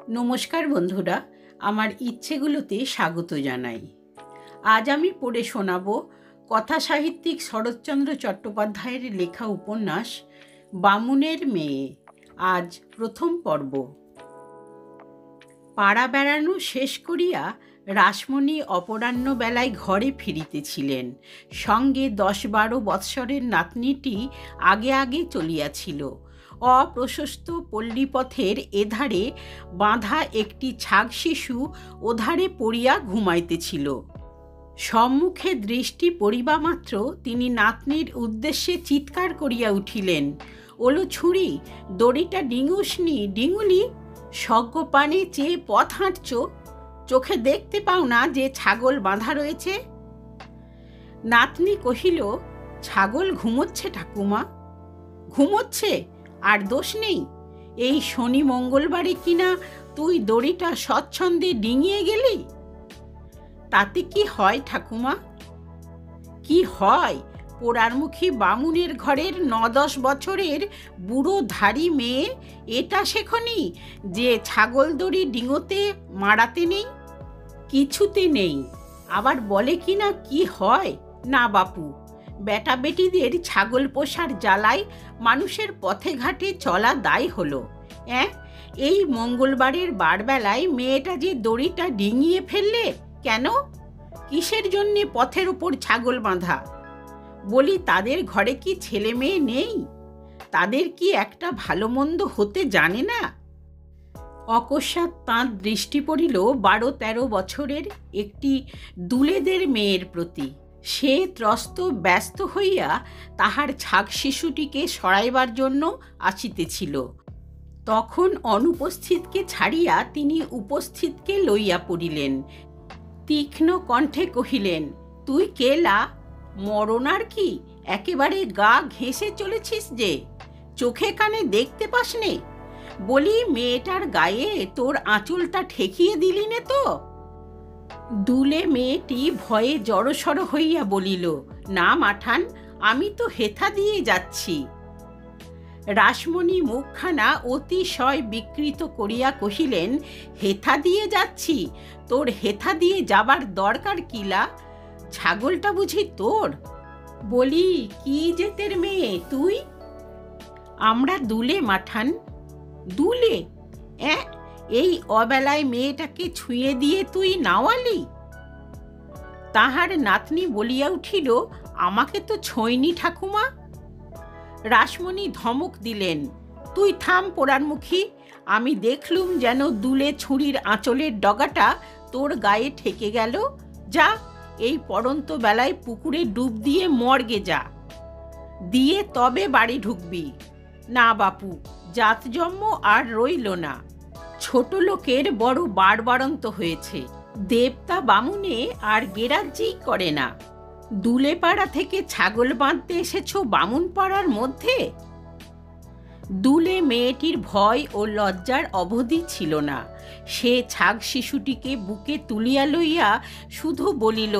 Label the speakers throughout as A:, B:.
A: নমস্কার বন্ধুরা, আমার ইচ্ছেগুলোতে স্বাগত জানাই। আজ আমি পড়ে শোনাব কথা সাহিত্যিক শরৎচন্দ্র চট্টোপাধ্যায়ের লেখা উপন্যাস বামুনের মেয়ে। আজ প্রথম পর্ব। পাড়া বেড়ানো শেষ করিয়া রাসমণি অপরাহ্ন বেলায় ঘরে ফিরিতেছিলেন। সঙ্গে 10-12 বৎসরের নাতনিটি আগে আগে চলিয়াছিল। অপ্রশস্ত পল্লীপথের এধারে বাঁধা একটি ছাগ শিশু ওধারে পড়িয়া ঘুমাইতেছিল। সম্মুখে দৃষ্টি পড়িবা মাত্র তিনি নাতনির উদ্দেশ্যে চিৎকার করিয়া উঠিলেন, ওলো ছুরি, দড়িটা ডিঙুসনি ডিঙুলি, সজ্ঞপানে চেয়ে পথ হাঁটছ, চোখে দেখতে পাও না যে ছাগল বাঁধা রয়েছে? নাতনি কহিল, ছাগল ঘুমোচ্ছে ঠাকুমা। ঘুমোচ্ছে আর দোষ নেই? এই শনি মঙ্গলবারে কিনা তুই দড়িটা স্বচ্ছন্দে ডিঙিয়ে গেলি? তাতে কি হয় ঠাকুমা? কি হয়? পোড়ারমুখী বামুনের ঘরের 9-10 বছরের বুড়ো ধাড়ি মেয়ে এটা শেখনি যে ছাগল দড়ি ডিঙোতে মারাতে নেই? কিছুতে নেই। আবার বলে কিনা কি হয়? না বাপু, বেটা বেটিদের ছাগল পোষার জ্বালায় মানুষের পথে ঘাটে চলা দায় হলো। এই মঙ্গলবারের বারবেলায় মেয়েটা যে দড়িটা ডিঙিয়ে ফেললে কেন? কিসের জন্যে পথের উপর ছাগল বাঁধা? বলি, তাদের ঘরে কি ছেলে মেয়ে নেই? তাদের কি একটা ভালো মন্দ হতে জানে না? অকস্মাৎ তাঁর দৃষ্টি পড়িল 12-13 বছরের একটি দুলেদের মেয়ের প্রতি। সে ত্রস্ত ব্যস্ত হইয়া তাহার ছাগ শিশুটিকে সরাইবার জন্য আসিতেছিল। তখন অনুপস্থিতকে ছাড়িয়া তিনি উপস্থিতকে লইয়া পড়িলেন। তীক্ষ্ণ কণ্ঠে কহিলেন, তুই কেলা? মরণ আর কি, একেবারে গা ঘেঁষে চলেছিস যে, চোখে কানে দেখতে পাস নে? বলি, মেয়েটার গায়ে তোর আঁচলটা ঠেকিয়ে দিলি নে তো? দুলে মেয়েটি ভয়ে জড়সড় হইয়া বলিল, না মাঠান, আমি তো হেথা দিয়ে যাচ্ছি। রাসমণি মুখখানা অতিশয় বিকৃত করিয়া কহিলেন, হেথা দিয়ে যাচ্ছি? তোর হেথা দিয়ে যাবার দরকার কিলা? ছাগলটা বুঝি তোর? বলি, কি জেতের মেয়ে তুই? আমরা দুলে মাঠান। দুলে? এই অবেলায় মেয়েটাকে ছুঁয়ে দিয়ে তুই নাওয়ালি? তাহার নাতনি বলিয়া উঠিল, আমাকে তো ছোঁয়নি ঠাকুমা। রাসমণি ধমক দিলেন, তুই থাম পোড়ারমুখী, আমি দেখলুম যেন দুলে ছুরির আঁচলের ডগাটা তোর গায়ে ঠেকে গেল। যা, এই পড়ন্ত বেলায় পুকুরে ডুব দিয়ে মর্গে যা, দিয়ে তবে বাড়ি ঢুকবি। না বাপু, জাতজন্ম আর রইল না। ছোট লোকের বড় বাড়বাড়ন্ত হয়েছে। দেবতা বামুনে আর গেরাজ্যেই করে না। দুলে পাড়া থেকে ছাগল বাঁধতে এসেছো বামুন পাড়ার মধ্যে? দুলে মেয়েটির ভয় ও লজ্জার অবধি ছিল না। সে ছাগ শিশুটিকে বুকে তুলিয়া লইয়া শুধু বলিল,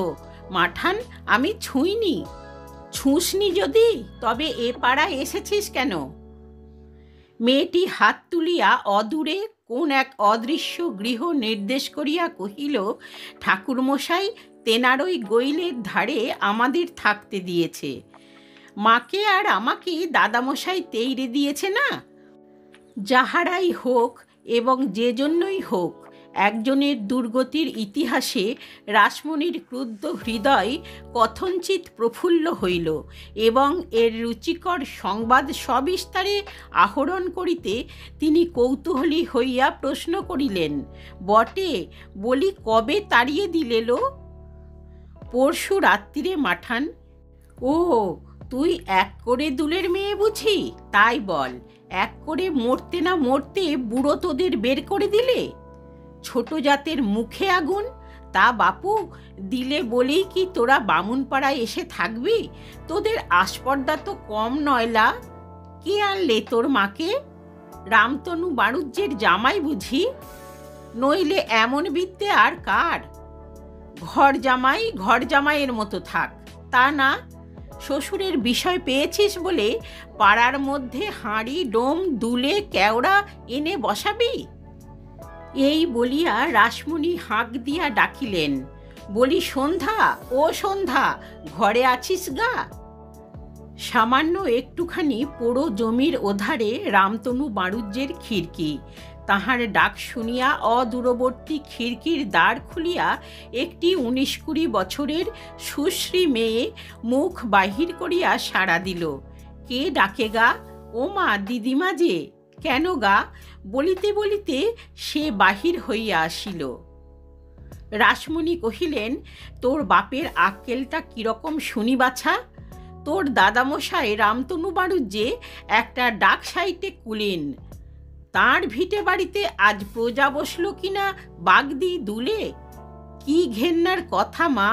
A: মাঠান, আমি ছুঁইনি। ছুঁসনি যদি, তবে এ পাড়ায় এসেছিস কেন? মেয়েটি হাত তুলিয়া অদূরে কোন এক অদৃশ্য গৃহ নির্দেশ করিয়া কহিল, ঠাকুরমশাই তেনারই গৈলের ধারে আমাদের থাকতে দিয়েছে। মাকে আর আমাকে দাদামশাই তেইরে দিয়েছে না? যাহারাই হোক এবং যে জন্যই হোক, একজনের দুর্গতির ইতিহাসে রাসমণির ক্রুদ্ধ হৃদয় কথঞ্চিত প্রফুল্ল হইল এবং এর রুচিকর সংবাদ সবিস্তারে আহরণ করিতে তিনি কৌতূহলী হইয়া প্রশ্ন করিলেন, বটে, বলি কবে তাড়িয়ে দিলে লো? পরশু রাত্রিরে মাঠান। ও, তুই এক করে দুলের মেয়ে বুঝি? তাই বল, এক করে মরতে না মরতে বুড়ো তোদের বের করে দিলে? ছোট জাতের মুখে আগুন। তা বাপু, দিলে বলেই কি তোরা বামুন পাড়ায় এসে থাকবি? তোদের আস্পর্ধা তো কম নয়লা। কে আনলে তোর মাকে? রামতনু বাণুজ্যের জামাই বুঝি? নইলে এমন বিদ্যে আর কার? ঘর জামাইয়ের মতো থাক, তা না। শ্বশুরের বিষয় পেয়েছিস বলে পাড়ার মধ্যে হাঁড়ি ডোম দুলে কেওড়া এনে বসাবি? এই বলিয়া রাসমণি হাঁক দিয়া ডাকিলেন, বলি, সন্ধ্যা, ও সন্ধ্যা, ঘরে আছিস গা? সামান্য একটুখানি পোড়ো জমির ওধারে রামতনু বাড়ুজ্যের খিড়কি। তাহার ডাক শুনিয়া অদূরবর্তী খিড়কির দ্বার খুলিয়া একটি 19-20 বছরের সুশ্রী মেয়ে মুখ বাহির করিয়া সাড়া দিল। কে ডাকে গা? ও মা, দিদিমা যে। কেন গা? বলিতে বলিতে সে বাহির হইয়া আসিল। রাসমণি কহিলেন, তোর বাপের আক্কেলটা কিরকম শুনি বাছা? তোর দাদামশাই রামতনু বাড়ুজ্যে একটা ডাক সাইটে কুলেন, তাঁর ভিটে বাড়িতে আজ প্রজা বসল কিনা বাগদি দুলে। কি ঘেন্নার কথা মা!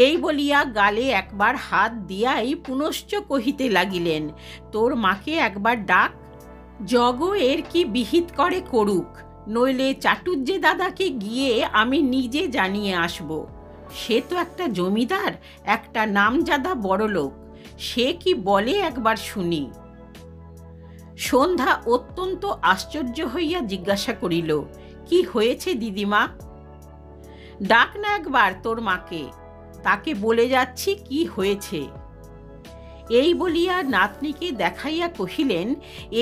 A: এই বলিয়া গালে একবার হাত দিয়াই পুনশ্চ কহিতে লাগিলেন, তোর মাকে একবার ডাক। জগ এর কি বিহিত করে করুক, নইলে চাটুজ্জে দাদাকে গিয়ে আমি নিজে জানিয়ে আসব। সে তো একটা জমিদার, একটা নামজাদা বড়লোক, সে কি বলে একবার শুনি। সন্ধ্যা অত্যন্ত আশ্চর্য হইয়া জিজ্ঞাসা করিল, কি হয়েছে দিদিমা? ডাক না একবার তোর মাকে, তাকে বলে যাচ্ছি কি হয়েছে। এই বলিয়া নাতনিকে দেখাইয়া কহিলেন,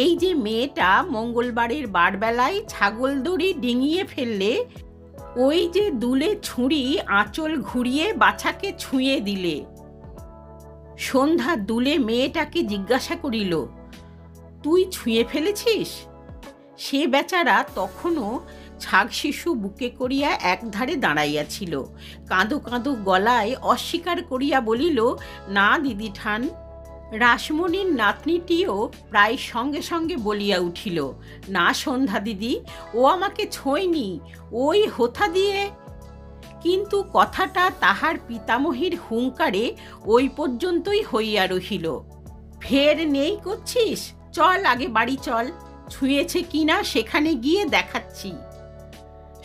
A: এই যে মেয়েটা মঙ্গলবারের বারবেলায় ছাগল দড়ি ডিঙিয়ে ফেললে, ওই যে দুলে ছুঁড়ি আঁচল ঘুরিয়ে বাছাকে ছুঁয়ে দিলে। সন্ধ্যা দুলে মেয়েটাকে জিজ্ঞাসা করিল, তুই ছুঁয়ে ফেলেছিস? সে বেচারা তখনও ছাগ শিশু বুকে করিয়া একধারে দাঁড়াইয়াছিল। কাঁদো কাঁদো গলায় অস্বীকার করিয়া বলিল, না দিদি ঠান। রাসমণির নাতনিটিও প্রায় সঙ্গে সঙ্গে বলিয়া উঠিল, না সন্ধ্যা দিদি, ও আমাকে ছোঁয়নি, ওই হোথা দিয়ে। কিন্তু কথাটা তাহার পিতামহীর হুঙ্কারে ওই পর্যন্তই হইয়া রহিল। ফের নেই করছিস? চল আগে বাড়ি চল, ছুঁয়েছে কিনা সেখানে গিয়ে দেখাচ্ছি।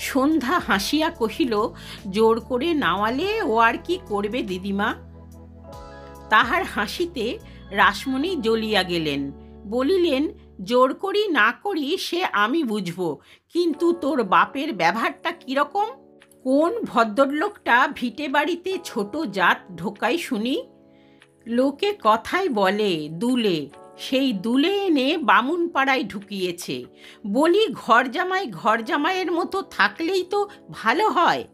A: সন্ধ্যা হাসিয়া কহিল, জোর করে নাওয়ালে ও আর কি করবে দিদিমা? তাহার হাসিতে রাসমণি জ্বলিয়া গেলেন, বলিলেন, জোর করি না করি সে আমি বুঝব, কিন্তু তোর বাপের ব্যবহারটা কিরকম? কোন ভদ্রলোকটা ভিটে বাড়িতে ছোট জাত ঢোকাই শুনি? লোকে কথায় বলে দুলে, সেই দুলে এনে বামুন পাড়ায় ঢুকিয়েছে। বলি, ঘর জামাইয়ের মতো থাকলেই তো ভালো হয়।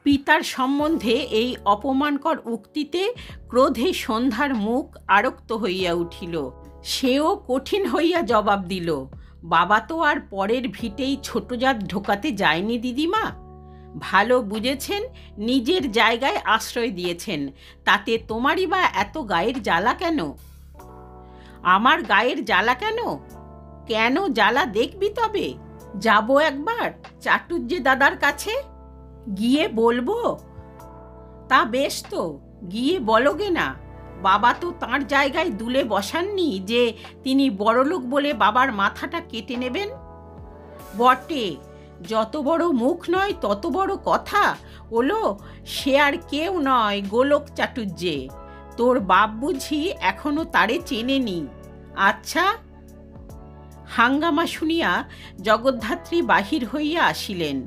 A: পিতার সম্বন্ধে এই অপমানকর উক্তিতে ক্রোধে সন্ধ্যার মুখ আরক্ত হইয়া উঠিল। সেও কঠিন হইয়া জবাব দিল, বাবা তো আর পরের ভিটেই ছোট জাত ঢোকাতে যায়নি দিদিমা। ভালো বুঝেছেন, নিজের জায়গায় আশ্রয় দিয়েছেন, তাতে তোমারই বা এত গায়ের জ্বালা কেন? আমার গায়ের জ্বালা কেন? কেন জ্বালা দেখবি তবে? যাব একবার চাটুজ্জে দাদার কাছে, গিয়ে বলবো। তা বেশ তো, গিয়ে বলোগে না। বাবা তো তাঁর জায়গায় দুলে বসাননি যে তিনি বড়লোক বলে বাবার মাথাটা কেটে নেবেন। বটে, যত বড় মুখ নয় তত বড় কথা ওলো, সে আর কেউ নয়, গোলক চাটুজ্জে। তোর বাপ বুঝি এখনো তারে চেনেনি। আচ্ছা। হাঙ্গামা শুনিয়া জগদ্ধাত্রী বাহির হইয়া আসিলেন।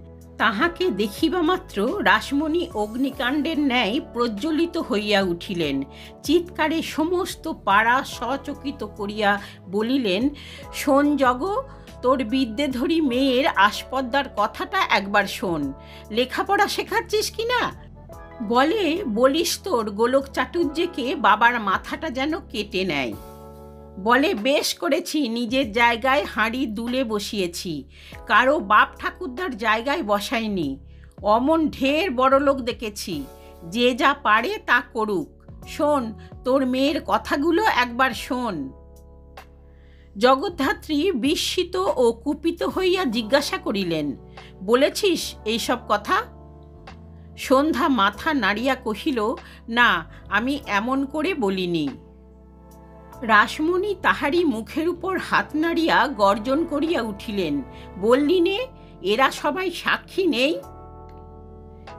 A: তাহাকে দেখিবা মাত্র রাসমণি অগ্নিকাণ্ডের ন্যায় প্রজ্বলিত হইয়া উঠিলেন। চিৎকারে সমস্ত পাড়া সচকিত করিয়া বলিলেন, শোন জগ, তোর বিদ্যেধরী মেয়ের আসপদ্দার কথাটা একবার শোন। লেখাপড়া শেখাচ্ছিস কিনা? বলিস তোর গোলক চাটুজ্জেকে বাবার মাথাটা যেন কেটে নেয়। বলে, বেশ করেছি, নিজের জায়গায় হাঁড়ি দুলে বসিয়েছি, কারো বাপ ঠাকুরদার জায়গায় বসাইনি। অমন ঢের বড়লোক দেখেছি, যে যা পারে তা করুক। শোন, তোর মেয়ের কথাগুলো একবার শোন। জগদ্ধাত্রী বিস্মিত ও কুপিত হইয়া জিজ্ঞাসা করিলেন, বলেছিস এইসব কথা? সন্ধ্যা মাথা নাড়িয়া কহিল, না, আমি এমন করে বলিনি। রাসমণি তাহারই মুখের উপর হাত নাড়িয়া গর্জন করিয়া উঠিলেন, বললি নে, এরা সবাই সাক্ষী নেই?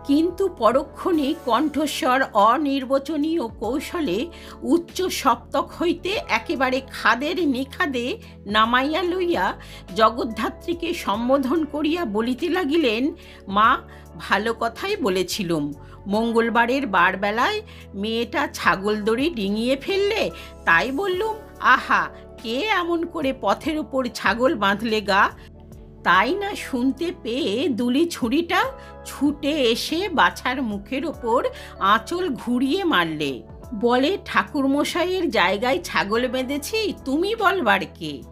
A: কিন্তু পরক্ষণে কণ্ঠস্বর অনির্বচনীয় কৌশলে উচ্চ সপ্তক হইতে একেবারে খাদের নিখাদে নামাইয়া লইয়া জগদ্ধাত্রীকে সম্বোধন করিয়া বলিতে লাগিলেন, মা, ভালো কথাই বলেছিলুম। মঙ্গলবারের বারবেলায় মেয়েটা ছাগল দড়ি ডিঙিয়ে ফেললে, তাই বললুম, আহা, কে এমন করে পথের উপর ছাগল বাঁধলে গা? তাই না শুনতে পেয়ে দুলি ছুরিটা ছুটে এসে বাছার মুখের ওপর আঁচল ঘুরিয়ে মারলে। বলে, ঠাকুরমশাইয়ের জায়গায় ছাগল বেঁধেছি, তুমি বলবার কে?